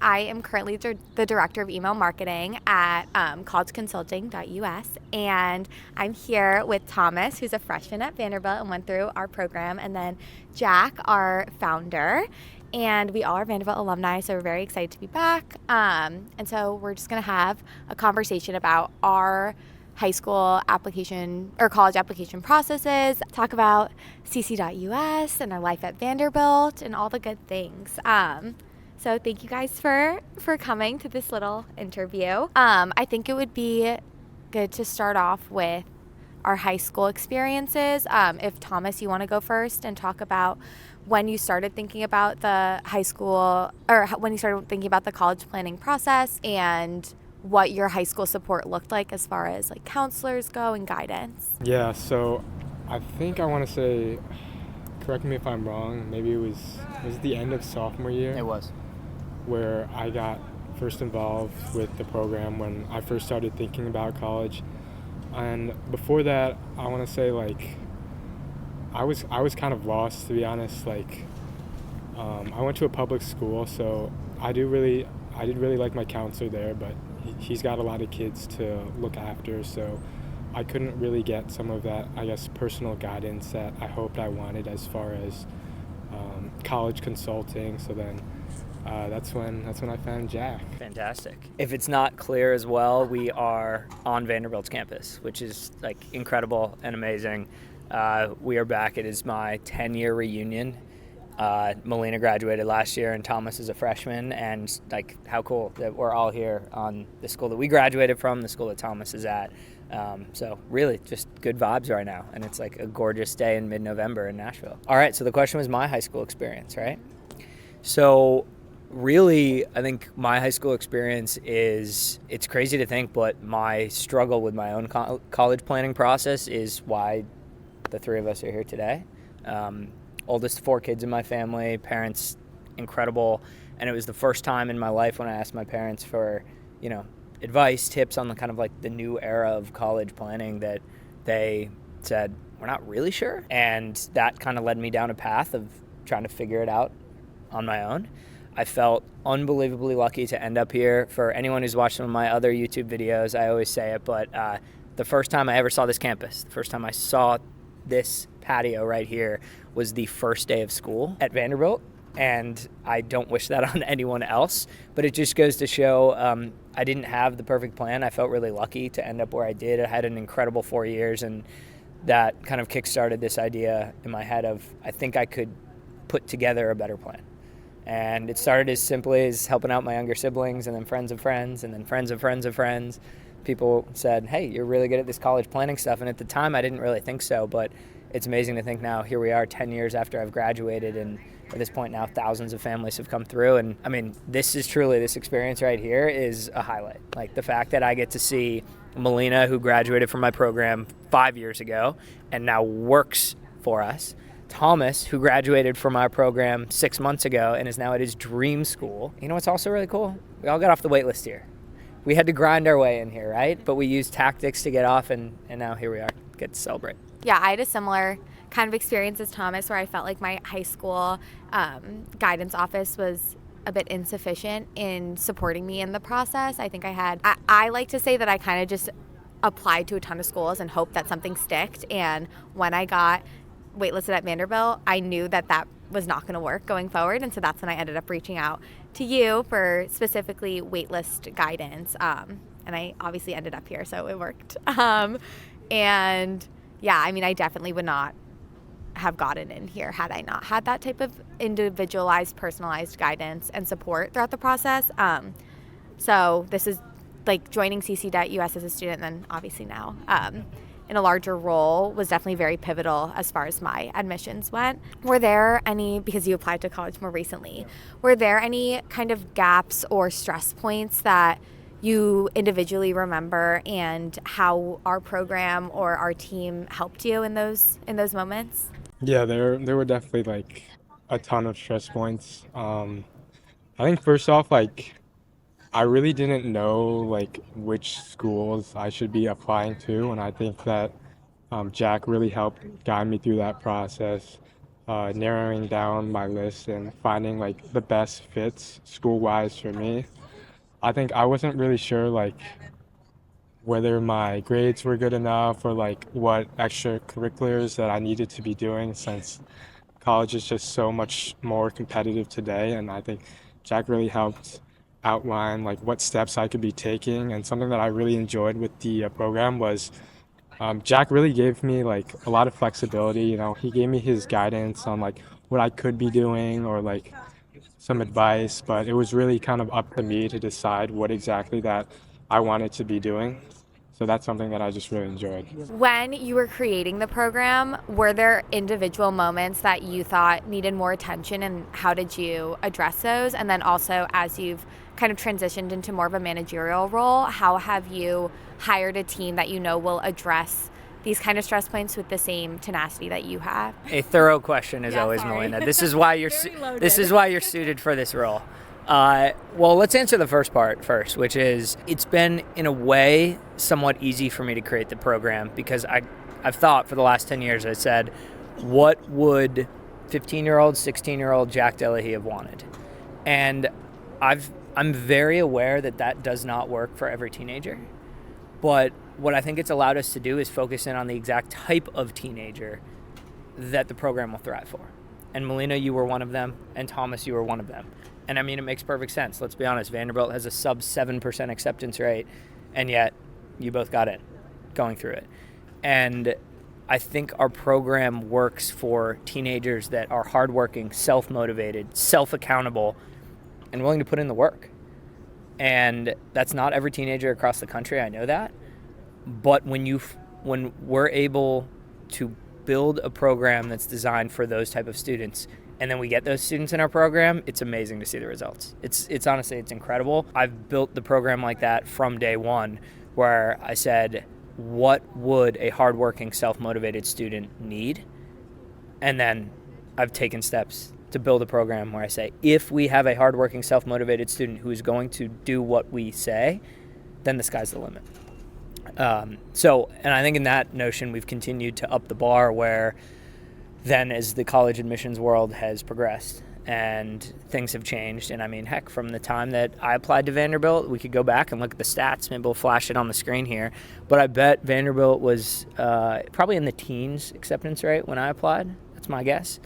I am currently the director of email marketing at collegeconsulting.us, and I'm here with Thomas, who's a freshman at Vanderbilt and went through our program, and then Jack, our founder. And we all are Vanderbilt alumni, so we're very excited to be back. And so we're just going to have a conversation about our high school application or college application processes, talk about cc.us and our life at Vanderbilt and all the good things. So thank you guys for coming to this little interview. I think it would be good to start off with our high school experiences. If Thomas, you want to go first and talk about when you started thinking about the high school, or when you started thinking about the college planning process, and what your high school support looked like as far as like counselors go and guidance. Yeah, so I think I want to say, correct me if I'm wrong, maybe it was the end of sophomore year. It was. Where I got first involved with the program when I first started thinking about college. And before that, I want to say like I was kind of lost, to be honest. Like I went to a public school, so I did really like my counselor there, but he's got a lot of kids to look after, so I couldn't really get some of that, I guess, personal guidance that I hoped I wanted as far as college consulting. So then that's when I found Jack. Fantastic. If it's not clear as well, we are on Vanderbilt's campus, which is like incredible and amazing. We are back. It is my 10-year reunion. Melina graduated last year and Thomas is a freshman, and like how cool that we're all here on the school that we graduated from, the school that Thomas is at. So really just good vibes right now, and it's like a gorgeous day in mid-November in Nashville. All right, so the question was my high school experience, right? So really, I think my high school experience it's crazy to think, but my struggle with my own college planning process is why the three of us are here today. Oldest of 4 kids in my family, parents incredible, and it was the first time in my life when I asked my parents for, advice, tips on the kind of like the new era of college planning that they said, we're not really sure. And that kind of led me down a path of trying to figure it out on my own. I felt unbelievably lucky to end up here. For anyone who's watched some of my other YouTube videos, I always say it, but the first time I ever saw this campus, the first time I saw this patio right here was the first day of school at Vanderbilt, and I don't wish that on anyone else, but it just goes to show I didn't have the perfect plan. I felt really lucky to end up where I did. I had an incredible 4 years, and that kind of kickstarted this idea in my head of I think I could put together a better plan. And it started as simply as helping out my younger siblings, and then friends of friends, and then friends of friends of friends. People said, hey, you're really good at this college planning stuff. And at the time, I didn't really think so, but it's amazing to think now, here we are 10 years after I've graduated, and at this point now, thousands of families have come through. And I mean, this experience right here is a highlight. Like the fact that I get to see Melina, who graduated from my program 5 years ago and now works for us, Thomas, who graduated from our program 6 months ago and is now at his dream school. You know what's also really cool? We all got off the wait list here. We had to grind our way in here, right? But we used tactics to get off, and now here we are, get to celebrate. Yeah, I had a similar kind of experience as Thomas, where I felt like my high school guidance office was a bit insufficient in supporting me in the process. I think I like to say that I kind of just applied to a ton of schools and hoped that something sticked. And when I got waitlisted at Vanderbilt, I knew that was not going to work going forward. And so that's when I ended up reaching out to you for specifically waitlist guidance. And I obviously ended up here, so it worked. And yeah, I mean, I definitely would not have gotten in here had I not had that type of individualized, personalized guidance and support throughout the process. So this is like joining cc.us as a student, and then obviously now in a larger role was definitely very pivotal as far as my admissions went. Were there any, because you applied to college more recently, were there any kind of gaps or stress points that you individually remember, and how our program or our team helped you in those moments? Yeah, there were definitely like a ton of stress points. I think first off, like I really didn't know like which schools I should be applying to, and I think that Jack really helped guide me through that process. narrowing down my list and finding like the best fits school-wise for me. I think I wasn't really sure like whether my grades were good enough or like what extracurriculars that I needed to be doing since college is just so much more competitive today. And I think Jack really helped outline like what steps I could be taking. And something that I really enjoyed with the program was Jack really gave me like a lot of flexibility. You know, he gave me his guidance on like what I could be doing or like some advice, but it was really kind of up to me to decide what exactly that I wanted to be doing. So that's something that I just really enjoyed. When you were creating the program, were there individual moments that you thought needed more attention, and how did you address those? And then also, as you've kind of transitioned into more of a managerial role, how have you hired a team that you know will address these kind of stress points with the same tenacity that you have? A thorough question is always, Melina. This is why you're suited for this role. Well, let's answer the first part first, which is it's been, in a way, somewhat easy for me to create the program because I've thought for the last 10 years, I said, what would 15-year-old, 16-year-old Jack Delahy have wanted? And I'm very aware that does not work for every teenager. But what I think it's allowed us to do is focus in on the exact type of teenager that the program will thrive for. And Melina, you were one of them, and Thomas, you were one of them. And I mean, it makes perfect sense. Let's be honest, Vanderbilt has a sub 7% acceptance rate, and yet you both got in going through it. And I think our program works for teenagers that are hardworking, self-motivated, self-accountable, and willing to put in the work. And that's not every teenager across the country, I know that. But when we're able to build a program that's designed for those type of students, and then we get those students in our program, it's amazing to see the results. It's honestly, it's incredible. I've built the program like that from day one, where I said, what would a hardworking, self-motivated student need? And then I've taken steps to build a program where I say, if we have a hardworking, self-motivated student who is going to do what we say, then the sky's the limit. And I think in that notion, we've continued to up the bar where then as the college admissions world has progressed and things have changed. And I mean, heck, from the time that I applied to Vanderbilt, we could go back and look at the stats. Maybe we'll flash it on the screen here. But I bet Vanderbilt was probably in the teens acceptance rate when I applied. That's my guess.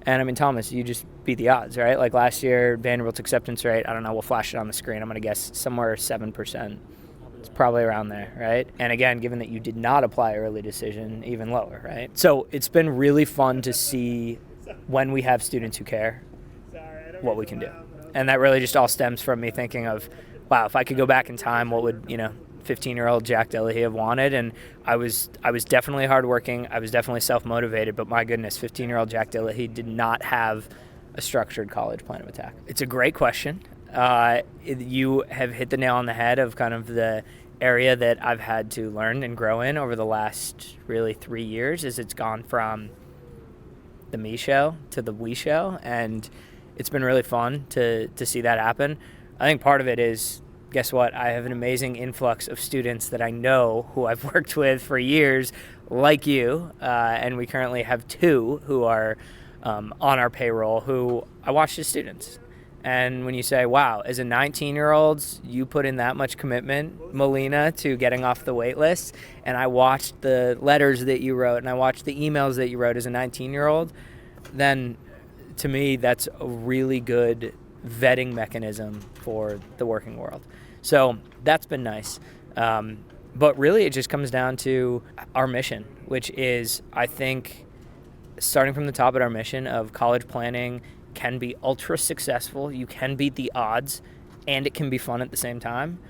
And I mean, Thomas, you just beat the odds, right? Like last year, Vanderbilt's acceptance rate, I don't know, we'll flash it on the screen. I'm going to guess somewhere 7%. It's probably around there, right? And again, given that you did not apply early decision, even lower, right? So it's been really fun to see when we have students who care what we can do. And that really just all stems from me thinking of, wow, if I could go back in time, what would, 15-year-old Jack Delahy have wanted? And I was definitely hardworking. I was definitely self-motivated, but my goodness, 15-year-old Jack Delahy did not have a structured college plan of attack. It's a great question. You have hit the nail on the head of kind of the area that I've had to learn and grow in over the last really 3 years, as it's gone from the me show to the we show, and it's been really fun to see that happen. I think part of it is, guess what? I have an amazing influx of students that I know who I've worked with for years, like you, and we currently have 2 who are on our payroll who I watched as students. And when you say, wow, as a 19-year-old, you put in that much commitment, Melina, to getting off the wait list, and I watched the letters that you wrote and I watched the emails that you wrote as a 19-year-old, then to me, that's a really good vetting mechanism for the working world. So that's been nice. But really, it just comes down to our mission, which is, I think, starting from the top at our mission of college planning can be ultra successful. You can beat the odds, and it can be fun at the same time.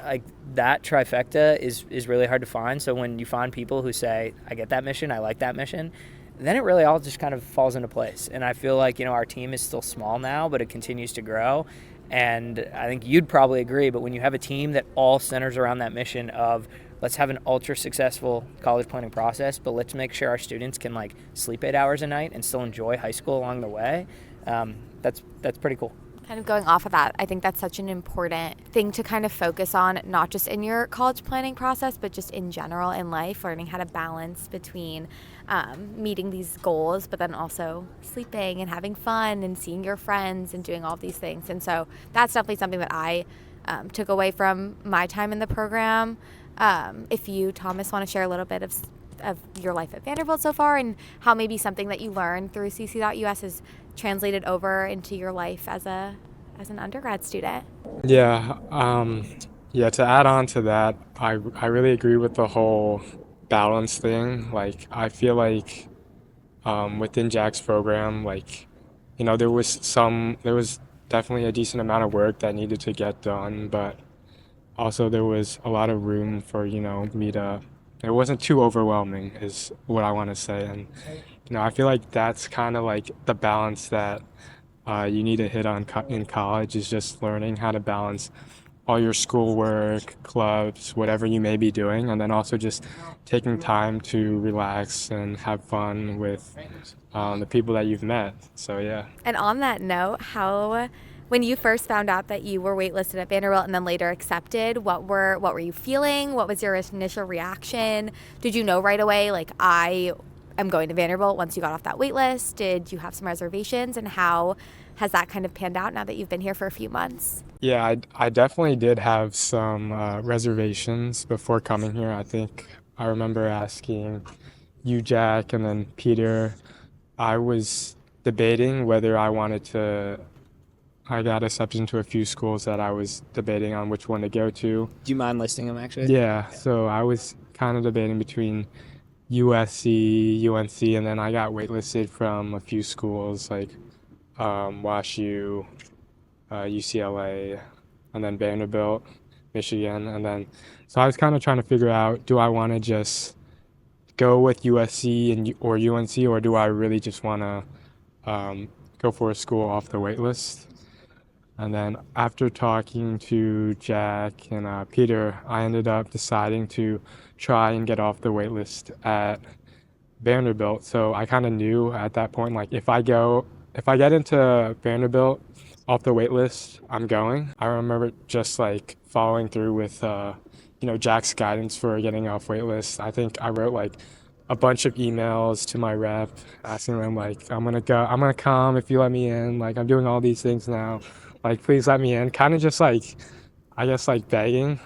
Like that trifecta is really hard to find. So when you find people who say, I get that mission, I like that mission, then it really all just kind of falls into place. And I feel like, our team is still small now, but it continues to grow. And I think you'd probably agree, but when you have a team that all centers around that mission of let's have an ultra successful college planning process, but let's make sure our students can sleep 8 hours a night and still enjoy high school along the way, that's pretty cool. Kind of going off of that, I think that's such an important thing to kind of focus on, not just in your college planning process, but just in general in life, learning how to balance between meeting these goals, but then also sleeping and having fun and seeing your friends and doing all of these things. And so that's definitely something that I took away from my time in the program. If you, Thomas, want to share a little bit of your life at Vanderbilt so far and how maybe something that you learned through cc.us is translated over into your life as an undergrad student. Yeah, to add on to that, I really agree with the whole balance thing. Like, I feel like within Jack's program, like, there was definitely a decent amount of work that needed to get done, but also there was a lot of room for, me to, it wasn't too overwhelming is what I want to say. And, I feel like that's kind of like the balance that you need to hit on in college, is just learning how to balance all your schoolwork, clubs, whatever you may be doing, and then also just taking time to relax and have fun with the people that you've met. So yeah. And on that note, when you first found out that you were waitlisted at Vanderbilt and then later accepted, what were you feeling? What was your initial reaction? Did you know right away, like, I'm going to Vanderbilt once you got off that wait list? Did you have some reservations, and how has that kind of panned out now that you've been here for a few months? Yeah, I definitely did have some reservations before coming here. I think I remember asking you, Jack, and then Peter. I was debating whether I got accepted into a few schools that I was debating on which one to go to. Do you mind listing them, actually? Yeah, so I was kind of debating between USC, UNC, and then I got waitlisted from a few schools like WashU, UCLA, and then Vanderbilt, Michigan. And then, so I was kind of trying to figure out, do I want to just go with USC or UNC, or do I really just want to go for a school off the wait list? And then after talking to Jack and Peter, I ended up deciding to try and get off the wait list at Vanderbilt. So I kind of knew at that point, like, if I get into Vanderbilt off the wait list, I'm going. I remember just like following through with Jack's guidance for getting off wait list. I think I wrote like a bunch of emails to my rep asking them, like, I'm gonna come if you let me in, like, I'm doing all these things now, like, please let me in. Kind of just like, I guess, like begging,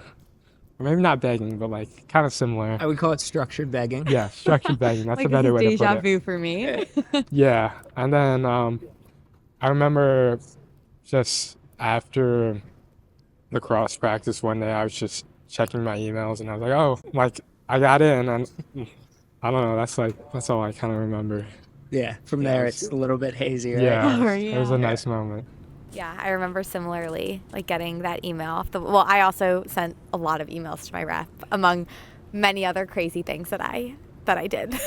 or maybe not begging, but like kind of similar. I would call it structured begging. Yeah, structured begging. That's like, a better way to put it. Deja vu for me. Yeah, and then I remember just after the cross practice one day, I was just checking my emails and I was like, oh, like, I got in, and I don't know, that's all I kind of remember. Yeah, from there it's a little bit hazy, right? Yeah, it was a nice moment. Yeah, I remember similarly, like, getting that email off I also sent a lot of emails to my rep, among many other crazy things that I did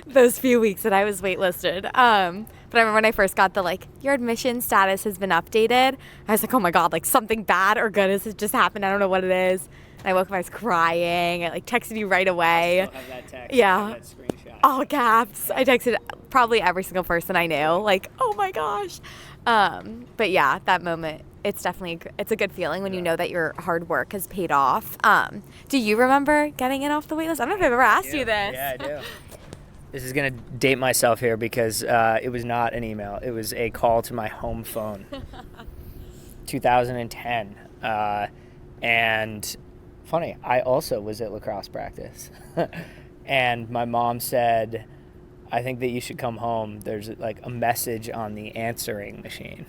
those few weeks that I was waitlisted. But I remember when I first got your admission status has been updated, I was like, oh my God, like, something bad or good has just happened. I don't know what it is. And I woke up, I was crying. I texted you right away. I still have that text. Yeah. I have that screenshot. All caps. I texted probably every single person I knew, like, oh my gosh. But yeah, that moment, it's definitely, it's a good feeling when you know that your hard work has paid off. Do you remember getting it off the waitlist? I don't know if I've ever asked you this. Yeah, I do. This is going to date myself here because it was not an email. It was a call to my home phone. 2010. And funny, I also was at lacrosse practice. And my mom said, I think that you should come home. There's like a message on the answering machine.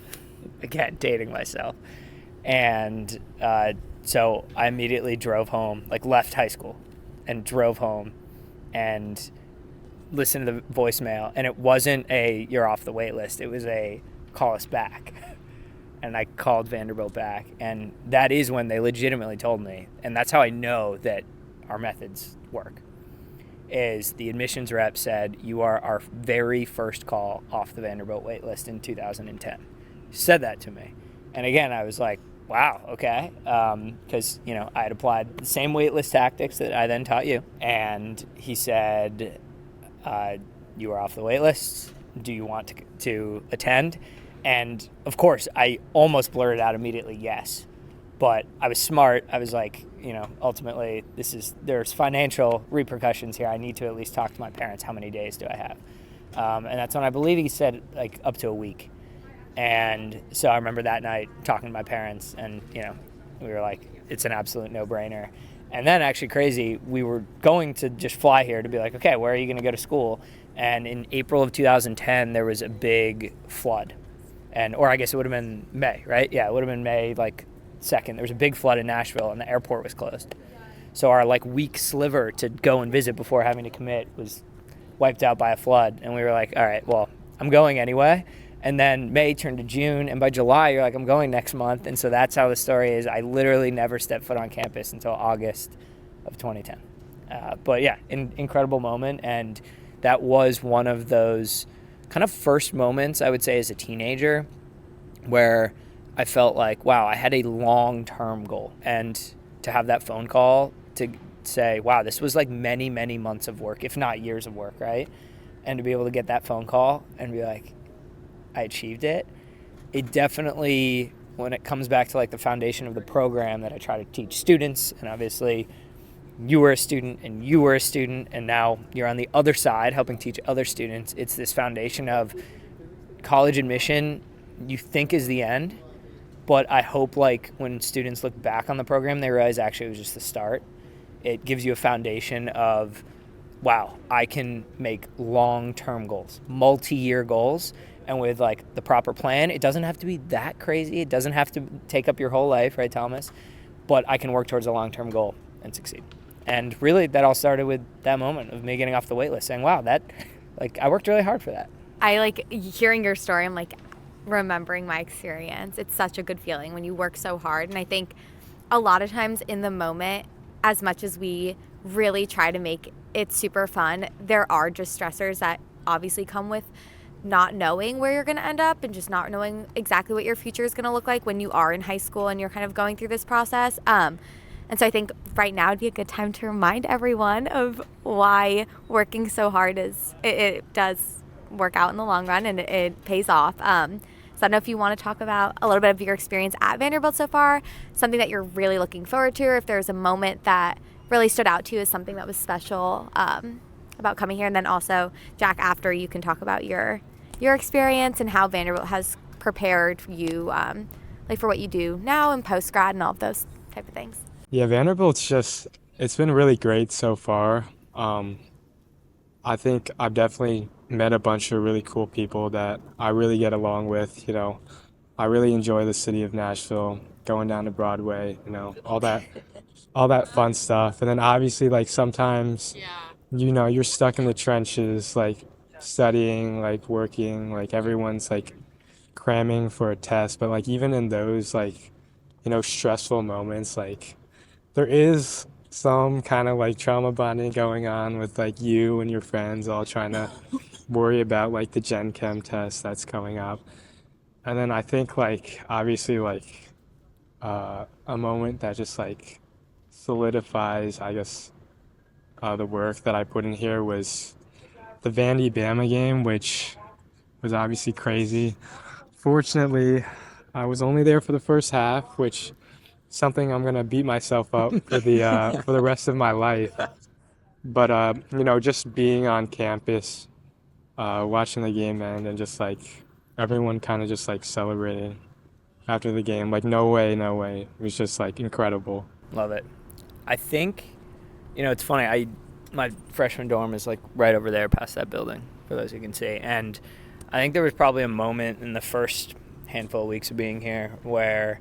Again, dating myself. And so I immediately drove home, like left high school and drove home and listened to the voicemail. And it wasn't a you're off the wait list. It was a call us back. And I called Vanderbilt back. And that is when they legitimately told me. And that's how I know that our methods work. Is the admissions rep said, you are our very first call off the Vanderbilt wait list in 2010. He said that to me. And again, I was like, wow, okay. Because, I had applied the same wait list tactics that I then taught you. And he said, you are off the wait list. Do you want to attend? And of course, I almost blurted out immediately yes. But I was smart. I was like, ultimately, there's financial repercussions here. I need to at least talk to my parents. How many days do I have? And that's when I believe he said like up to a week. And so I remember that night talking to my parents, and we were like, it's an absolute no-brainer. And then actually crazy, we were going to just fly here to be like, okay, where are you going to go to school? And in April of 2010, there was a big flood. Or I guess it would have been May, right? Yeah, it would have been May, like 2nd. There was a big flood in Nashville, and the airport was closed. So our like week sliver to go and visit before having to commit was wiped out by a flood. And we were like, all right, well, I'm going anyway. And then May turned to June, and by July, you're like, I'm going next month. And so that's how the story is. I literally never stepped foot on campus until August of 2010. But yeah, incredible moment. And that was one of those kind of first moments, I would say, as a teenager, where I felt like, wow, I had a long-term goal. And to have that phone call to say, wow, this was like many, many months of work, if not years of work, right? And to be able to get that phone call and be like, I achieved it. It definitely, when it comes back to like the foundation of the program that I try to teach students, and obviously you were a student and you were a student, and now you're on the other side helping teach other students, it's this foundation of college admission you think is the end, but I hope like when students look back on the program, they realize actually it was just the start. It gives you a foundation of, wow, I can make long-term goals, multi-year goals. And with like the proper plan, it doesn't have to be that crazy. It doesn't have to take up your whole life, right, Thomas? But I can work towards a long-term goal and succeed. And really, that all started with that moment of me getting off the wait list, saying, wow, I worked really hard for that. I like hearing your story. I'm like remembering my experience. It's such a good feeling when you work so hard. And I think a lot of times in the moment, as much as we really try to make it super fun, there are just stressors that obviously come with not knowing where you're going to end up and just not knowing exactly what your future is going to look like when you are in high school and you're kind of going through this process. And so I think right now would be a good time to remind everyone of why working so hard it does work out in the long run, and it pays off. So I don't know if you want to talk about a little bit of your experience at Vanderbilt so far, something that you're really looking forward to, or if there's a moment that really stood out to you as something that was special about coming here. And then also, Jack, after you can talk about your experience and how Vanderbilt has prepared you like for what you do now and post-grad and all of those type of things. Yeah, Vanderbilt's it's been really great so far. I think I've definitely met a bunch of really cool people that I really get along with. I really enjoy the city of Nashville, going down to Broadway, all that fun stuff. And then obviously, like, sometimes, you're stuck in the trenches, like studying, like working, like everyone's like cramming for a test. But like even in those like, stressful moments, like there is some kind of like trauma bonding going on with like you and your friends all trying to worry about like the Gen Chem test that's coming up. And then I think like obviously like a moment that just like solidifies, I guess, the work that I put in here was the Vandy-Bama game, which was obviously crazy. Fortunately, I was only there for the first half, which is something I'm gonna beat myself up for the rest of my life. But just being on campus, watching the game end, and just like everyone kind of just like celebrating after the game, like no way. It was just like incredible. Love it. I think, it's funny. My freshman dorm is like right over there past that building, for those who can see. And I think there was probably a moment in the first handful of weeks of being here where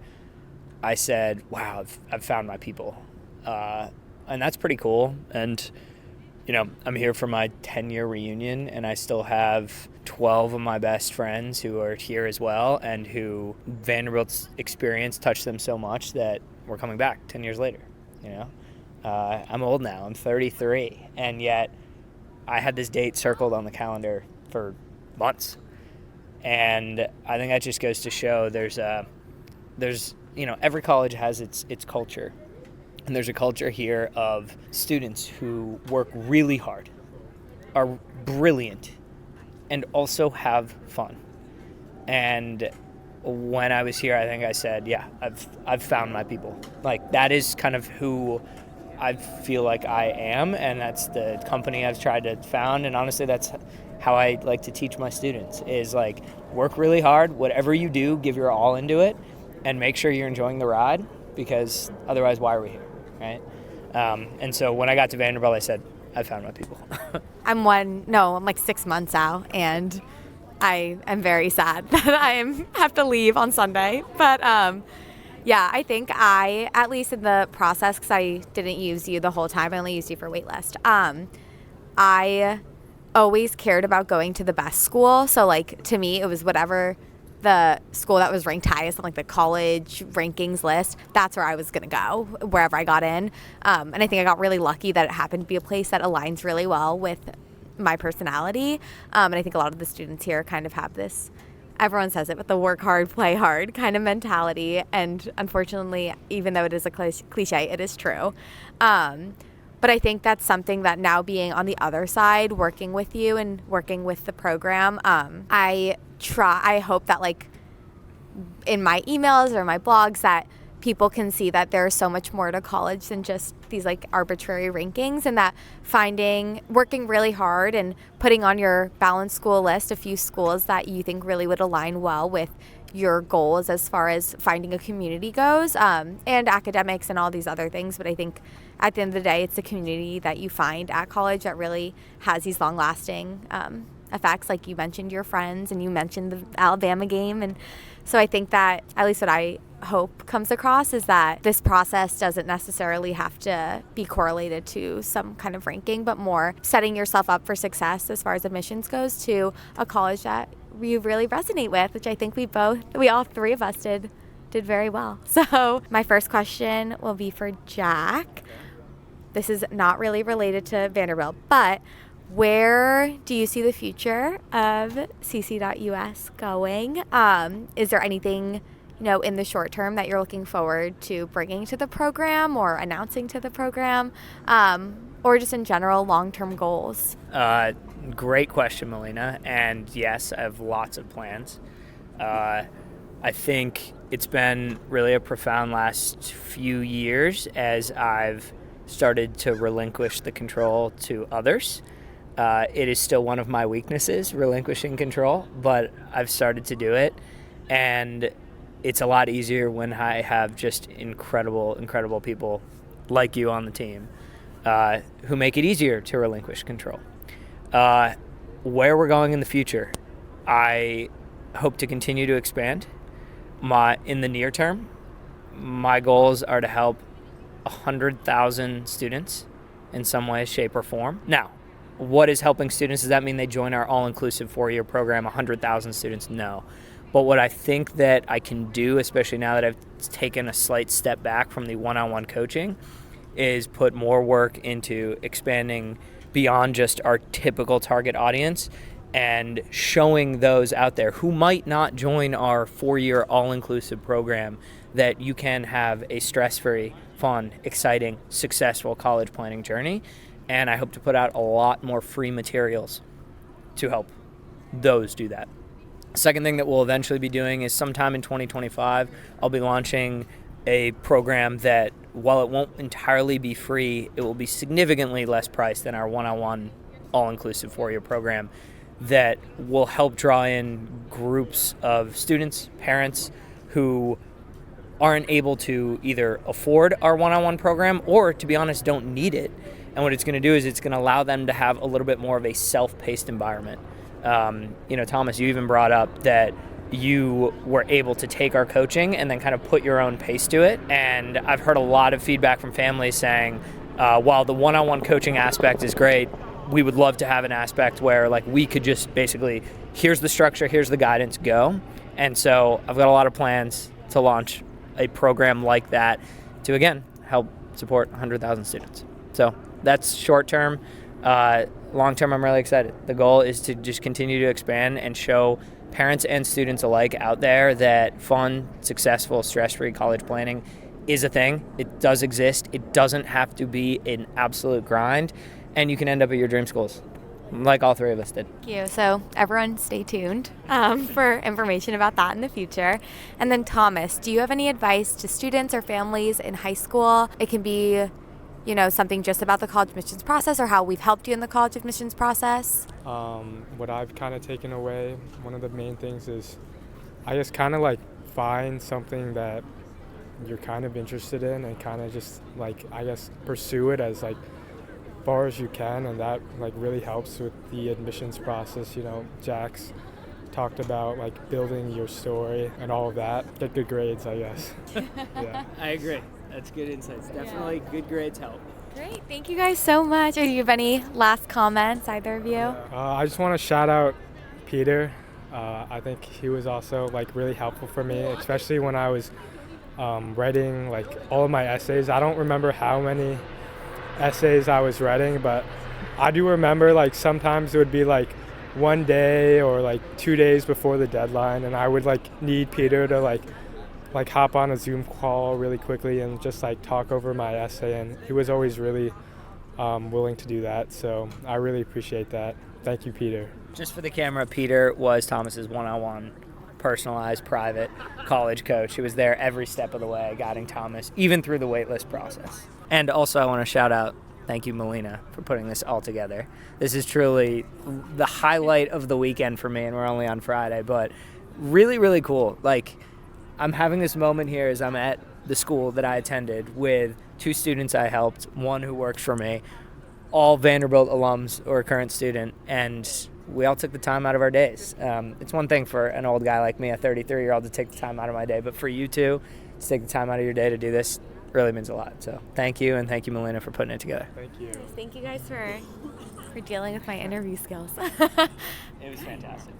I said, wow, I've found my people. And that's pretty cool. And, I'm here for my 10-year reunion, and I still have 12 of my best friends who are here as well, and who Vanderbilt's experience touched them so much that we're coming back 10 years later, I'm old now. I'm 33, and yet I had this date circled on the calendar for months. And I think that just goes to show there's every college has its culture. And there's a culture here of students who work really hard, are brilliant, and also have fun. And when I was here, I think I said, yeah, I've found my people. Like, that is kind of who I feel like I am, and that's the company I've tried to found. And honestly, that's how I like to teach my students, is like, work really hard. Whatever you do, give your all into it, and make sure you're enjoying the ride, because otherwise, why are we here, right? And so when I got to Vanderbilt, I said, I found my people. I'm like 6 months out, and I am very sad that I have to leave on Sunday. But yeah, I think at least in the process, because I didn't use you the whole time, I only used you for waitlist. I always cared about going to the best school. So like, to me, it was whatever the school that was ranked highest on like the college rankings list, that's where I was going to go, wherever I got in. And I think I got really lucky that it happened to be a place that aligns really well with my personality. And I think a lot of the students here kind of have this, everyone says it, but the work hard, play hard kind of mentality. And unfortunately, even though it is a cliche, it is true. But I think that's something that now, being on the other side, working with you and working with the program, I hope that like in my emails or my blogs that people can see that there's so much more to college than just these like arbitrary rankings, and that working really hard and putting on your balanced school list a few schools that you think really would align well with your goals as far as finding a community goes, and academics and all these other things. But I think at the end of the day, it's the community that you find at college that really has these long-lasting effects. Like you mentioned your friends, and you mentioned the Alabama game. And so I think that, at least what I hope comes across, is that this process doesn't necessarily have to be correlated to some kind of ranking, but more setting yourself up for success as far as admissions goes to a college that you really resonate with, which I think we all three of us did very well. So my first question will be for Jack. This is not really related to Vanderbilt, but where do you see the future of cc.us going? Is there anything, in the short term that you're looking forward to bringing to the program or announcing to the program, or just in general long-term goals? Great question, Melina. And yes, I have lots of plans. I think it's been really a profound last few years as I've started to relinquish the control to others. It is still one of my weaknesses, relinquishing control, but I've started to do it. And it's a lot easier when I have just incredible, incredible people like you on the team who make it easier to relinquish control. Where we're going in the future, I hope to continue to expand. In the near term, my goals are to help 100,000 students in some way, shape, or form. Now, what is helping students? Does that mean they join our all-inclusive 4-year program, 100,000 students? No. But what I think that I can do, especially now that I've taken a slight step back from the one-on-one coaching, is put more work into expanding beyond just our typical target audience and showing those out there who might not join our 4-year all-inclusive program that you can have a stress-free, fun, exciting, successful college planning journey. And I hope to put out a lot more free materials to help those do that. Second thing that we'll eventually be doing is sometime in 2025, I'll be launching a program that, while it won't entirely be free, it will be significantly less priced than our one-on-one all-inclusive 4-year program, that will help draw in groups of students, parents who aren't able to either afford our one-on-one program or, to be honest, don't need it. And what it's going to do is it's going to allow them to have a little bit more of a self-paced environment. Thomas, you even brought up that you were able to take our coaching and then kind of put your own pace to it. And I've heard a lot of feedback from families saying, while the one-on-one coaching aspect is great, we would love to have an aspect where like we could just basically, here's the structure, here's the guidance, go. And so I've got a lot of plans to launch a program like that to, again, help support 100,000 students. So that's short term. Long term, I'm really excited. The goal is to just continue to expand and show parents and students alike out there that fun, successful, stress-free college planning is a thing. It does exist. It doesn't have to be an absolute grind, and you can end up at your dream schools. like all three of us did. Thank you. So everyone stay tuned for information about that in the future. And then Thomas, do you have any advice to students or families in high school? It can be, you know, something just about the college admissions process or how we've helped you in the college admissions process. What I've kind of taken away, one of the main things is I just kind of like find something that you're kind of interested in and kind of just like, I guess, pursue it as like far as you can, and that like really helps with the admissions process. You know, Jack's talked about like building your story and all of that. Get good grades, I guess. Yeah. I agree. That's good insights. Definitely good grades help. Great. Thank you guys so much. Or do you have any last comments, either of you? I just want to shout out Peter. I think he was also like really helpful for me, especially when I was writing like all of my essays. I don't remember how many essays I was writing, but I do remember like sometimes it would be like one day or like 2 days before the deadline, and I would like need Peter to like hop on a Zoom call really quickly and just like talk over my essay, and he was always really willing to do that, so I really appreciate that. Thank you, Peter. Just for the camera, Peter was Thomas's one-on-one, personalized, private college coach. He was there every step of the way, guiding Thomas, even through the waitlist process. And also I want to shout out, thank you, Melina, for putting this all together. This is truly the highlight of the weekend for me, and we're only on Friday, but really, really cool. Like, I'm having this moment here as I'm at the school that I attended with 2 students I helped, one who works for me, all Vanderbilt alums or a current student, and we all took the time out of our days. It's one thing for an old guy like me, a 33-year-old, to take the time out of my day, but for you two to take the time out of your day to do this really means a lot. So thank you, and thank you, Melina, for putting it together. Thank you. Thank you guys for dealing with my interview skills. It was fantastic.